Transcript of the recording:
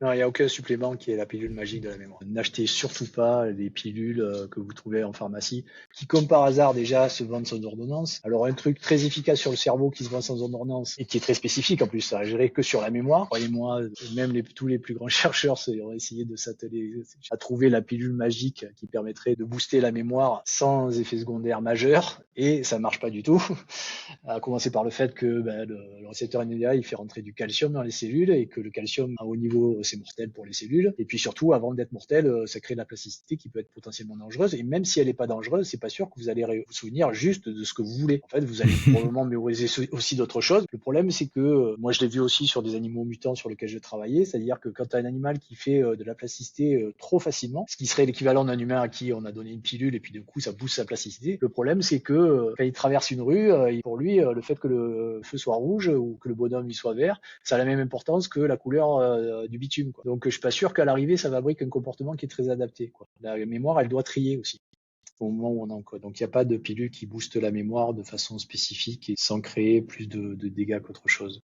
Non, il n'y a aucun supplément qui est la pilule magique de la mémoire. N'achetez surtout pas les pilules que vous trouvez en pharmacie, qui comme par hasard déjà se vendent sans ordonnance. Alors un truc très efficace sur le cerveau qui se vend sans ordonnance et qui est très spécifique en plus, ça agirait que sur la mémoire. Croyez-moi, même tous les plus grands chercheurs ont essayé de s'atteler à trouver la pilule magique qui permettrait de booster la mémoire sans effet secondaire majeur, et ça marche pas du tout. À commencer par le fait que le récepteur NMDA il fait rentrer du calcium dans les cellules et que le calcium à haut niveau c'est mortel pour les cellules. Et puis surtout, avant d'être mortel, ça crée de la plasticité qui peut être potentiellement dangereuse. Et même si elle n'est pas dangereuse, c'est pas sûr que vous allez vous souvenir juste de ce que vous voulez. En fait, vous allez probablement mémoriser aussi d'autres choses. Le problème, c'est que moi je l'ai vu aussi sur des animaux mutants sur lesquels je travaillais, c'est-à-dire que quand tu as un animal qui fait de la plasticité trop facilement, ce qui serait l'équivalent d'un humain à qui on a donné une pilule et puis du coup ça booste sa plasticité, le problème c'est que quand il traverse une rue, pour lui, le fait que le feu soit rouge ou que le bonhomme il soit vert, ça a la même importance que la couleur du bitume, quoi. Donc je suis pas sûr qu'à l'arrivée ça fabrique un comportement qui est très adapté, quoi. La mémoire elle doit trier aussi au moment où on en code. Donc il n'y a pas de pilule qui booste la mémoire de façon spécifique et sans créer plus de dégâts qu'autre chose.